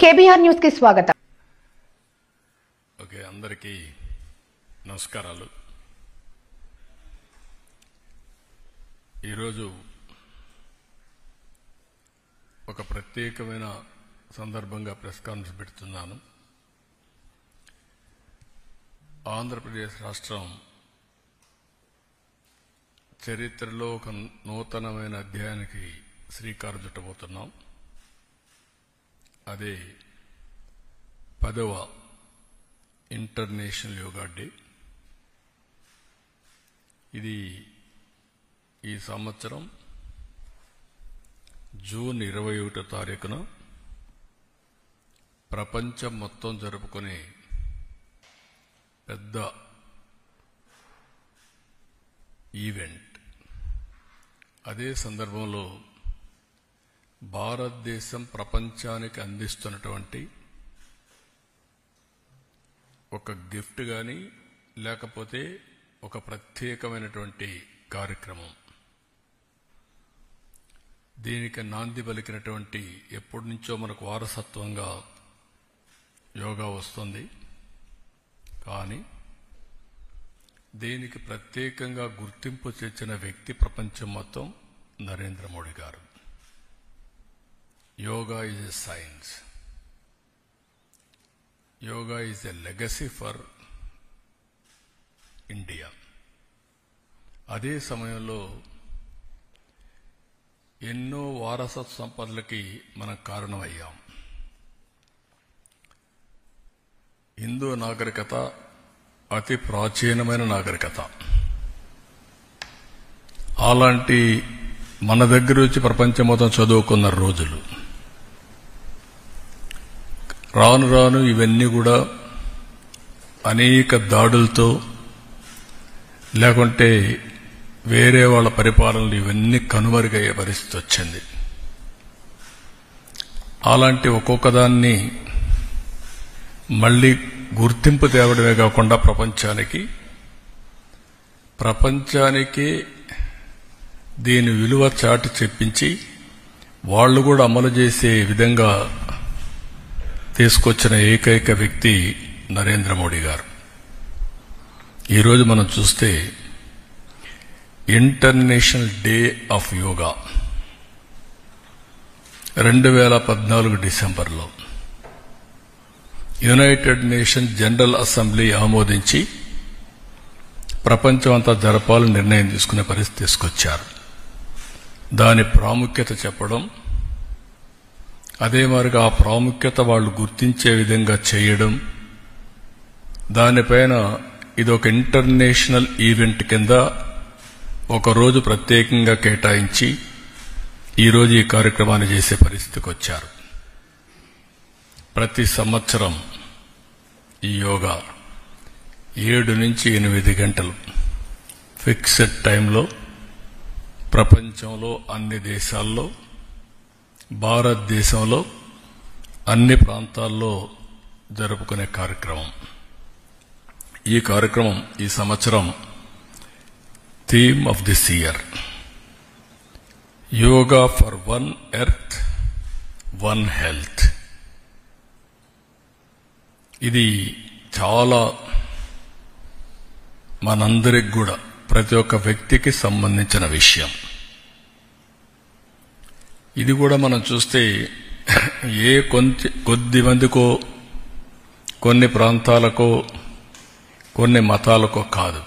KBR news కి స్వాగతం. Okay, అందరికీ నమస్కారాలు. ఈరోజు ఒక ప్రత్యేకమైన సందర్భంగా ప్రెస్ కాన్ఫరెన్స్ పెడుతున్నాను. ఆంధ్రప్రదేశ్ రాష్ట్రం చరిత్రలో ఒక నూతనమైన అధ్యాయానికి శ్రీకారం చుట్టబోతున్నాం. అదే 10వ ఇంటర్నేషనల్ యోగా డే. ఇది ఈ సంవత్సరం జూన్ 21వ తారీఖున ప్రపంచం మొత్తం జరుపుకునే పెద్ద ఈవెంట్. అదే సందర్భంలో భారతదేశం ప్రపంచానికి అందిస్తున్నటువంటి ఒక గిఫ్ట్ కానీ లేకపోతే ఒక ప్రత్యేకమైనటువంటి కార్యక్రమం. దీనికి నాంది పలికినటువంటి ఎప్పటి నుంచో మనకు వారసత్వంగా యోగా వస్తుంది. కానీ దీనికి ప్రత్యేకంగా గుర్తింపు తెచ్చిన వ్యక్తి ప్రపంచం మొత్తం నరేంద్ర మోడీ గారు. Yoga is a science. Yoga is a legacy for India. అదే సమయంలో ఎన్నో వారసత్వ సంపదలకి మనం కారణమయ్యాం. హిందూ నాగరికత అతి ప్రాచీనమైన నాగరికత. అలాంటి మన దగ్గర వచ్చి ప్రపంచం మొత్తం చదువుకున్న రోజులు. రాను రాను ఇవన్నీ కూడా అనేక దాడులతో లేకుంటే వేరే వాళ్ళ పరిపాలనలు ఇవన్నీ కనుమరుగయ్యే పరిస్థితి వచ్చింది. అలాంటి ఒక్కొక్క దాన్ని మళ్లీ గుర్తింపు తేవడమే కాకుండా ప్రపంచానికి దీని విలువ చాటి చెప్పించి వాళ్ళు కూడా అమలు చేసే విధంగా తీసుకొచ్చిన ఏకైక వ్యక్తి నరేంద్ర మోడీ గారు. ఈరోజు మనం చూస్తే ఇంటర్నేషనల్ డే ఆఫ్ యోగా 2014 డిసెంబర్లో యునైటెడ్ నేషన్స్ జనరల్ అసెంబ్లీ ఆమోదించి ప్రపంచం అంతా జరపాలని నిర్ణయం తీసుకునే పరిస్థితి తీసుకొచ్చారు. దాని ప్రాముఖ్యత చెప్పడం, అదే మాదిరిగా ఆ ప్రాముఖ్యత వాళ్ళు గుర్తించే విధంగా చేయడం, దానిపైన ఇదొక ఇంటర్నేషనల్ ఈవెంట్ కింద ఒకరోజు ప్రత్యేకంగా కేటాయించి ఈరోజు ఈ కార్యక్రమాన్ని చేసే పరిస్థితికి వచ్చారు. ప్రతి సంవత్సరం ఈ యోగా 7 నుంచి 8 గంటలు ఫిక్స్డ్ టైంలో ప్రపంచంలో అన్ని దేశాల్లో, భారతదేశంలో అన్ని ప్రాంతాల్లో జరుపుకునే కార్యక్రమం. ఈ కార్యక్రమం ఈ సంవత్సరం theme of this year yoga for one earth one health. ఇది చాలా మనందరికి కూడా ప్రతి ఒక్క వ్యక్తికి సంబంధించిన విషయం. ఇది కూడా మనం చూస్తే కొద్ది మందికో, కొన్ని ప్రాంతాలకో, కొన్ని మతాలకో కాదు,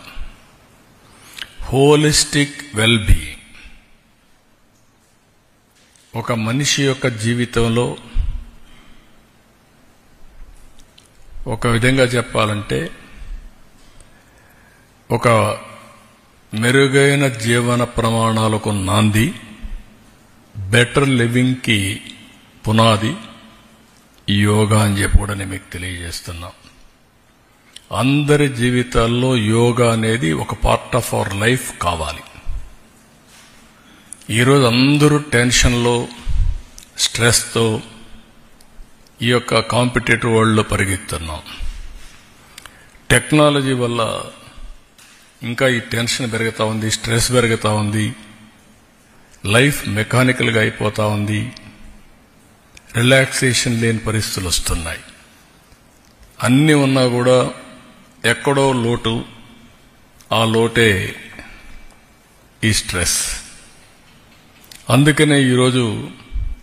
హోలిస్టిక్ వెల్ బీయింగ్. ఒక మనిషి యొక్క జీవితంలో ఒక విధంగా చెప్పాలంటే ఒక మెరుగైన జీవన ప్రమాణాలకు నాంది, బెటర్ లివింగ్ కి పునాది ఈ యోగా అని చెప్పి కూడా నేను మీకు తెలియజేస్తున్నా. అందరి జీవితాల్లో యోగా అనేది ఒక పార్ట్ ఆఫ్ అవర్ లైఫ్ కావాలి. ఈరోజు అందరూ టెన్షన్లో, స్ట్రెస్తో ఈ యొక్క కాంపిటేటివ్ వరల్డ్లో పరిగెత్తున్నాం. టెక్నాలజీ వల్ల ఇంకా ఈ టెన్షన్ పెరుగుతా ఉంది, స్ట్రెస్ పెరుగుతా ఉంది, లైఫ్ మెకానికల్గా అయిపోతా ఉంది. రిలాక్సేషన్ లేని పరిస్థితులు వస్తున్నాయి. అన్నీ ఉన్నా కూడా ఎక్కడో లోటు, ఆ లోటే ఈ స్ట్రెస్. అందుకనే ఈరోజు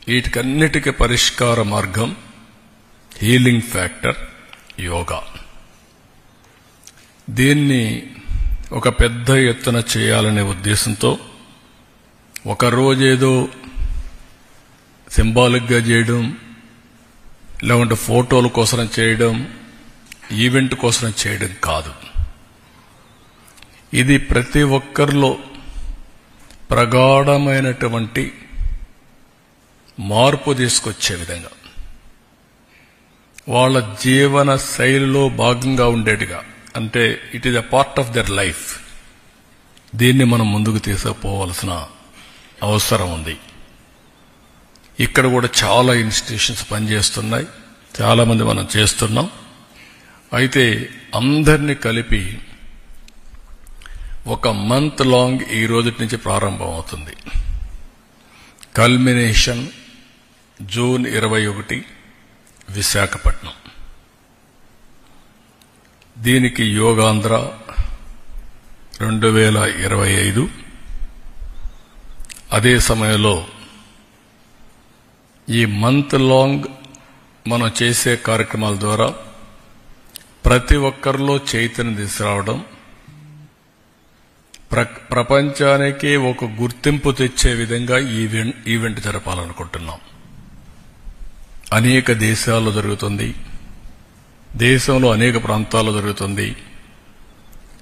వీటికన్నిటికీ పరిష్కార మార్గం, హీలింగ్ ఫ్యాక్టర్ యోగా. దీన్ని ఒక పెద్ద ఎత్తున చేయాలనే ఉద్దేశంతో ఒక రోజేదో సింబాలిక్గా చేయడం, లేకుంటే ఫోటోల కోసం చేయడం, ఈవెంట్ కోసం చేయడం కాదు. ఇది ప్రతి ఒక్కరిలో ప్రగాఢమైనటువంటి మార్పు తీసుకొచ్చే విధంగా, వాళ్ళ జీవన శైలిలో భాగంగా ఉండేట్టుగా, అంటే it is a part of their life. దీన్ని మనం ముందుకు తీసుకుపోవాల్సిన అవసరం ఉంది. ఇక్కడ కూడా చాలా ఇన్స్టిట్యూషన్స్ పనిచేస్తున్నాయి, చాలా మంది మనం చేస్తున్నాం. అయితే అందరినీ కలిపి ఒక మంత్ లాంగ్ ఈ రోజు నుంచి ప్రారంభం అవుతుంది. Culmination June 21 Visakhapatnam. దీనికి యోగాంధ్ర 2025. అదే సమయంలో ఈ మంత్ లాంగ్ మనం చేసే కార్యక్రమాల ద్వారా ప్రతి ఒక్కరిలో చైతన్యం తీసుకురావడం, ప్రపంచానికి ఒక గుర్తింపు తెచ్చే విధంగా ఈవెంట్ జరపాలనుకుంటున్నాం. అనేక దేశాల్లో జరుగుతుంది, దేశంలో అనేక ప్రాంతాల్లో జరుగుతుంది.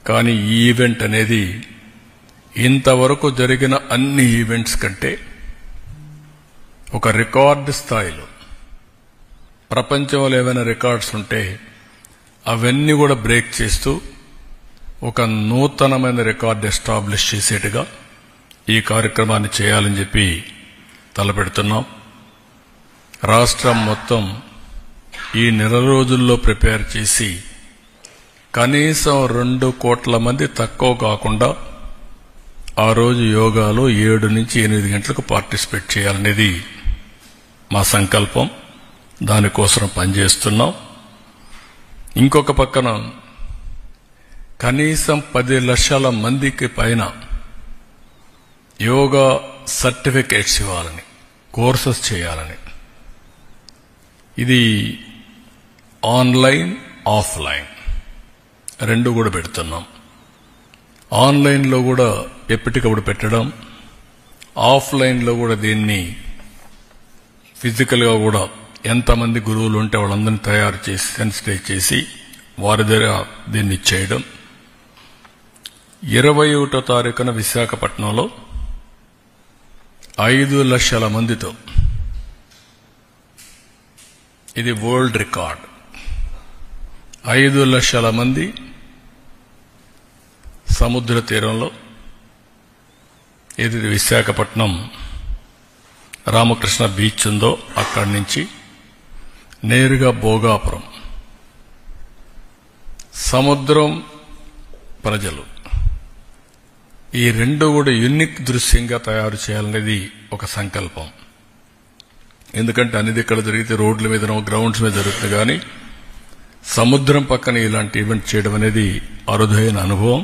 కానీ ఈ ఈవెంట్ అనేది ఇంతవరకు జరిగిన అన్ని ఈవెంట్స్ కంటే ఒక రికార్డు స్థాయిలో, ప్రపంచంలో ఏమైనా రికార్డ్స్ ఉంటే అవన్నీ కూడా బ్రేక్ చేస్తూ ఒక నూతనమైన రికార్డు ఎస్టాబ్లిష్ చేసేట్టుగా ఈ కార్యక్రమాన్ని చేయాలని చెప్పి తలపెడుతున్నాం. రాష్ట్రం మొత్తం ఈ నెల రోజుల్లో ప్రిపేర్ చేసి కనీసం 2 కోట్ల మంది తక్కువ కాకుండా ఆ రోజు యోగాలో 7 నుంచి 8 గంటలకు పార్టిసిపేట్ చేయాలనేది మా సంకల్పం. దానికోసం పనిచేస్తున్నాం. ఇంకొక పక్కన కనీసం 10 లక్షల మందికి పైన యోగా సర్టిఫికేట్స్ ఇవ్వాలని, కోర్సెస్ చేయాలని. ఇది ఆన్లైన్, ఆఫ్లైన్ 2 కూడా పెడుతున్నాం. ఆన్లైన్లో కూడా ఎప్పటికప్పుడు పెట్టడం, ఆఫ్లైన్లో కూడా దీన్ని ఫిజికల్గా కూడా ఎంతమంది గురువులు ఉంటే వాళ్ళందరినీ తయారు చేసి సెన్సిటైజ్ చేసి వారి దగ్గర దీన్ని చేయడం. 21వ తారీఖున విశాఖపట్నంలో 5 లక్షల మందితో, ఇది వరల్డ్ రికార్డ్. 5 లక్షల మంది సముద్ర తీరంలో, ఇది విశాఖపట్నం రామకృష్ణ బీచ్ ఉందో అక్కడి నుంచి నేరుగా భోగాపురం, సముద్రం, ప్రజలు, ఈ 2 కూడా యూనిక్ దృశ్యంగా తయారు చేయాలనేది ఒక సంకల్పం. ఎందుకంటే అనేది ఇక్కడ జరిగితే రోడ్ల మీద, గ్రౌండ్స్ మీద జరుగుతుంది. కానీ సముద్రం పక్కన ఇలాంటి ఈవెంట్ చేయడం అనేది అరుదైన అనుభవం.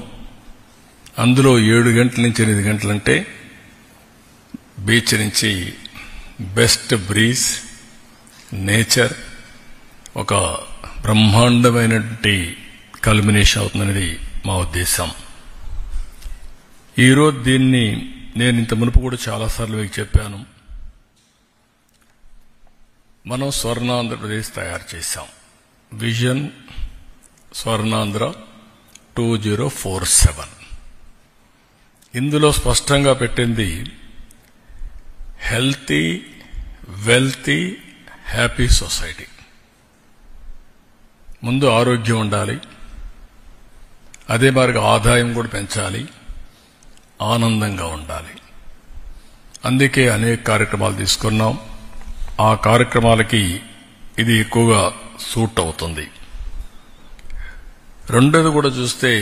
అందులో 7 గంటల నుంచి 8 గంటలంటే బీచ్ నుంచి బెస్ట్ బ్రీజ్, నేచర్, ఒక బ్రహ్మాండమైనటువంటి కల్మినేషన్ అవుతుందనేది మా ఉద్దేశం. ఈరోజు దీన్ని నేను ఇంత మునుపు కూడా చాలాసార్లు మీకు చెప్పాను. మనం స్వర్ణాంధ్రప్రదేశ్ తయారు చేశాం. విజన్ స్వర్ణాంధ్ర 2047. ఇందులో స్పష్టంగా పెట్టింది హెల్తీ, వెల్తీ, హ్యాపీ సొసైటీ. ముందు ఆరోగ్యం ఉండాలి, అదే మరి ఆదాయం కూడా పెంచాలి, ఆనందంగా ఉండాలి. అందుకే అనేక కార్యక్రమాలు తీసుకున్నాం. ఆ కార్యక్రమాలకి ఇది ఎక్కువగా సూట్ అవుతుంది. రెండోది కూడా చూస్తే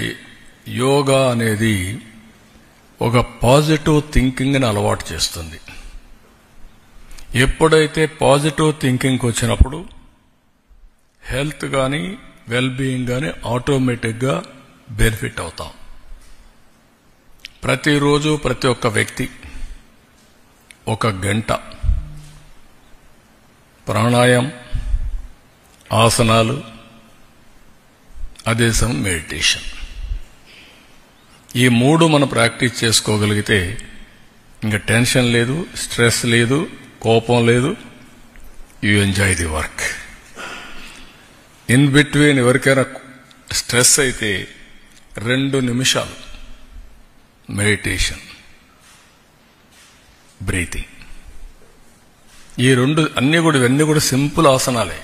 యోగా అనేది ఒక పాజిటివ్ థింకింగ్ ని అలవాటు చేస్తుంది. ఎప్పుడైతే పాజిటివ్ థింకింగ్ వచ్చినప్పుడు హెల్త్ కానీ వెల్ బీయింగ్ కానీ ఆటోమేటిక్గా బెనిఫిట్ అవుతాం. ప్రతిరోజు ప్రతి ఒక్క వ్యక్తి 1 గంట ప్రాణాయామం, ఆసనాలు, అదే సమయం మెడిటేషన్, ఈ 3 మనం ప్రాక్టీస్ చేసుకోగలిగితే ఇంకా టెన్షన్ లేదు, స్ట్రెస్ లేదు, కోపం లేదు. You enjoy the work. In between ఎవరికైనా స్ట్రెస్ అయితే 2 నిమిషాలు మెడిటేషన్, బ్రీతింగ్, ఈ 2 ఇవన్నీ కూడా సింపుల్ ఆసనాలే.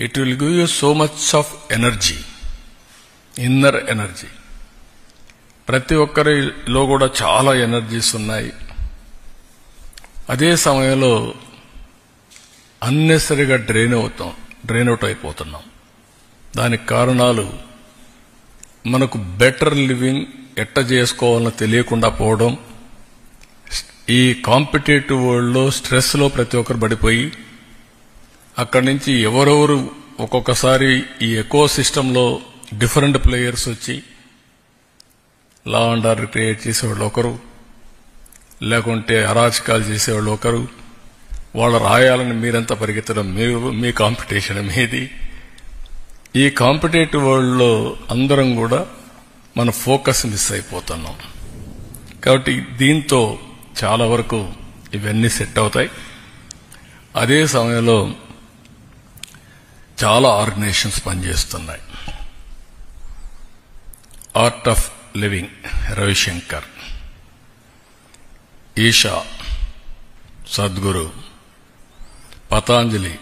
It will give you so much of energy, inner energy. ప్రతి ఒక్కరిలో కూడా చాలా ఎనర్జీస్ ఉన్నాయి. అదే సమయంలో అన్నెసరిగా డ్రైన్ అవుట్ అయిపోతున్నాం. దానికి కారణాలు మనకు బెటర్ లివింగ్ ఎట్ట చేసుకోవాలని తెలియకుండా పోవడం, ఈ కాంపిటేటివ్ వరల్డ్లో స్ట్రెస్లో ప్రతి ఒక్కరు పడిపోయి అక్కడి నుంచి ఎవరెవరు ఒక్కొక్కసారి ఈ ఎకో సిస్టంలో డిఫరెంట్ ప్లేయర్స్ వచ్చి లా అండ్ ఆర్డర్ క్రియేట్ చేసేవాళ్ళు ఒకరు, లేకుంటే అరాచకాలు చేసేవాళ్ళు ఒకరు. వాళ్ళు రాయాలని మీరంతా పరిగెత్తడం, మీ కాంపిటీషన్ మీది. ఈ కాంపిటేటివ్ వరల్డ్లో అందరం కూడా మన ఫోకస్ మిస్ అయిపోతున్నాం. కాబట్టి దీంతో చాలా వరకు ఇవన్నీ సెట్ అవుతాయి. అదే సమయంలో చాలా ఆర్గనైజేషన్స్ పనిచేస్తున్నాయి. Art of living Ravi Shankar, Isha, Sadhguru, Patanjali,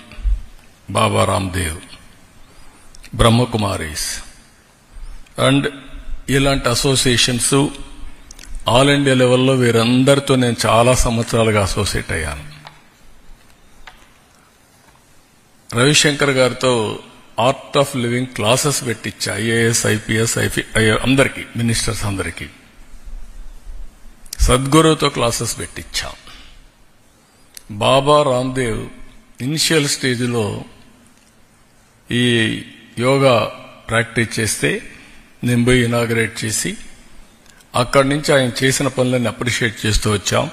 Baba Ramdev, Brahma Kumaris and ఇలాంటి అసోసియేషన్స్ ఆల్ ఇండియా లెవెల్లో వీరందరితో నేను చాలా సంవత్సరాలుగా అసోసియేట్ అయ్యాను. రవిశంకర్ గారితో ఆర్ట్ ఆఫ్ లివింగ్ క్లాసెస్ పెట్టించా, ఐఏఎస్, ఐపీఎస్, అందరికీ, మినిస్టర్స్ అందరికీ. సద్గురుతో క్లాసెస్ పెట్టించా. బాబా రామ్దేవ్ ఇనిషియల్ స్టేజ్లో ఈ యోగా ప్రాక్టీస్ చేస్తే నేను పోయి ఇనాగరేట్ చేసి అక్కడి నుంచి ఆయన చేసిన పనులన్నీ అప్రిషియేట్ చేస్తూ వచ్చాం.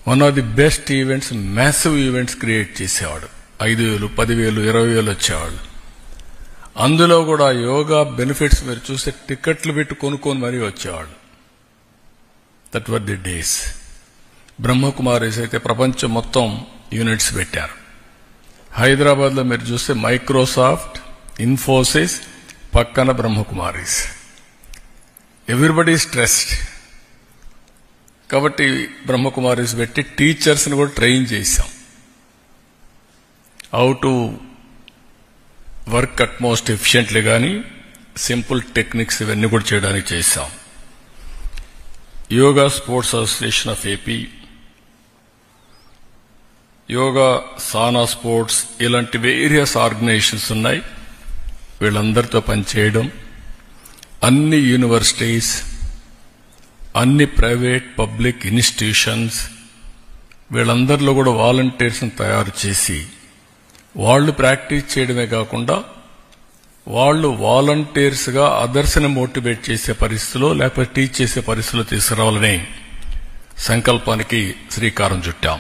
One of the best events, massive events create చేసేవాడు. 5,000, 10,000, 20,000 వచ్చేవాళ్ళు. అందులో కూడా యోగా బెనిఫిట్స్ మీరు చూస్తే టికెట్లు పెట్టి కొనుక్కొని మరీ వచ్చేవాళ్ళు. That were the days. Brahma Kumaris అయితే ప్రపంచం మొత్తం యూనిట్స్ పెట్టారు. హైదరాబాద్లో మీరు చూస్తే మైక్రోసాఫ్ట్, ఇన్ఫోసిస్, పక్కన బ్రహ్మకుమారీస్. Everybody stressed. కాబట్టి బ్రహ్మకుమారీస్ పెట్టి టీచర్స్ని కూడా ట్రైన్ చేశాం. How to work at most efficiently కానీ సింపుల్ టెక్నిక్స్ ఇవన్నీ కూడా చేయడానికి చేశాం. Yoga sports association of AP, yoga సానా స్పోర్ట్స్, ఇలాంటి వేరియస్ ఆర్గనైజేషన్స్ ఉన్నాయి. వీళ్ళందరితో పనిచేయడం, అన్ని యూనివర్సిటీస్, అన్ని ప్రైవేట్ పబ్లిక్ ఇన్స్టిట్యూషన్స్, వీళ్ళందరిలో కూడా వాలంటీర్స్ని తయారు చేసి వాళ్ళు ప్రాక్టీస్ చేయడమే కాకుండా వాళ్ళు వాలంటీర్స్గా అదర్స్ని మోటివేట్ చేసే పరిస్థితిలో లేకపోతే టీచ్ చేసే పరిస్థితిలో తీసుకురావాలని సంకల్పానికి శ్రీకారం చుట్టాం.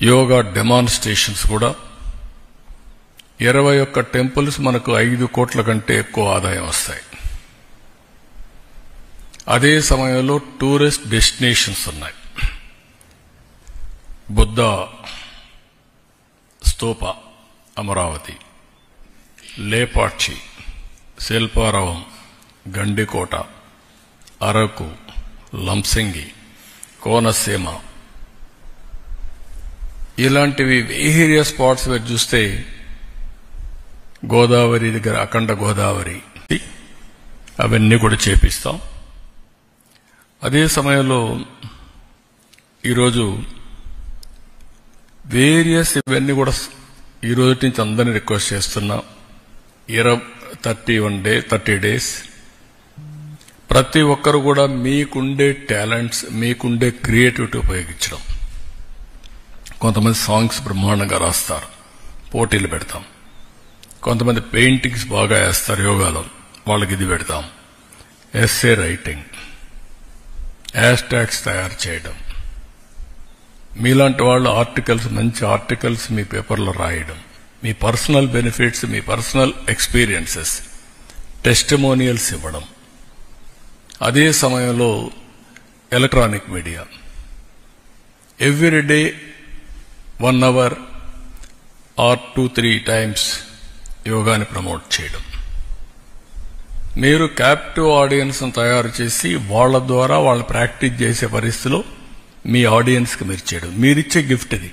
యోగా డెమాన్స్ట్రేషన్స్ కూడా 21 టెంపుల్స్ మనకు 5 కోట్ల కంటే ఎక్కువ ఆదాయం వస్తాయి. అదే సమయంలో టూరిస్ట్ డెస్టినేషన్స్ ఉన్నాయి. బుద్ధ స్తూప అమరావతి, లేపాక్షి, శిల్పారావం, గండికోట, అరకు, లంసింగి, కోనసీమ, ఇలాంటివి వేరియస్ స్పాట్స్ మీరు చూస్తే గోదావరి దగ్గర అఖండ గోదావరి, అవన్నీ కూడా చేపిస్తాం. అదే సమయంలో ఈరోజు వేరియస్ ఇవన్నీ కూడా ఈ రోజు నుంచి అందరినీ రిక్వెస్ట్ చేస్తున్నా. 30 days ప్రతి ఒక్కరు కూడా మీకుండే టాలెంట్స్, మీకుండే క్రియేటివిటీ ఉపయోగించడం. కొంతమంది సాంగ్స్ బ్రహ్మాండంగా రాస్తారు, పోటీలు పెడతాం. కొంతమంది పెయింటింగ్స్ బాగా వేస్తారు యోగాలో, వాళ్ళకి ఇది పెడతాం. ఎస్సే రైటింగ్, హ్యాష్ట్యాగ్స్ తయారు చేయడం, మీలాంటి వాళ్ళు ఆర్టికల్స్, మంచి ఆర్టికల్స్ మీ పేపర్లో రాయడం, మీ పర్సనల్ బెనిఫిట్స్, మీ పర్సనల్ ఎక్స్పీరియన్సెస్, టెస్టిమోనియల్స్ ఇవ్వడం. అదే సమయంలో electronic media everyday 1 hour or 2-3 times యోగాని ప్రమోట్ చేయడం. మీరు క్యాప్టివ్ ఆడియన్స్ తయారు చేసి వాళ్ళ ద్వారా వాళ్ళు ప్రాక్టీస్ చేసే పరిస్థితిలో మీ ఆడియన్స్కి మీరు చేయడం మీరిచ్చే గిఫ్ట్ ఇది.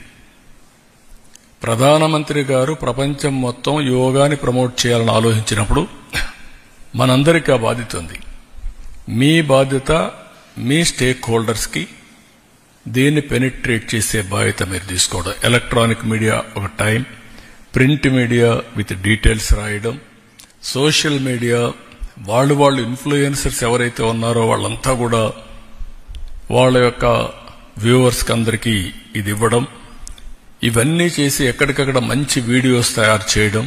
ప్రధానమంత్రి గారు ప్రపంచం మొత్తం యోగాని ప్రమోట్ చేయాలని ఆలోచించినప్పుడు మనందరికీ ఆ బాధ్యత ఉంది. మీ బాధ్యత మీ స్టేక్ హోల్డర్స్కి దీన్ని పెనిట్రేట్ చేసే బాధ్యత మీరు తీసుకోవడం. ఎలక్ట్రానిక్ మీడియా ఒక time, print media with details రాయడం, సోషల్ మీడియా వాళ్ళు ఇన్ఫ్లుయెన్సర్స్ ఎవరైతే ఉన్నారో వాళ్ళంతా కూడా వాళ్ళ యొక్క వ్యూవర్స్కి అందరికీ ఇది ఇవ్వడం. ఇవన్నీ చేసి ఎక్కడికక్కడ మంచి వీడియోస్ తయారు చేయడం.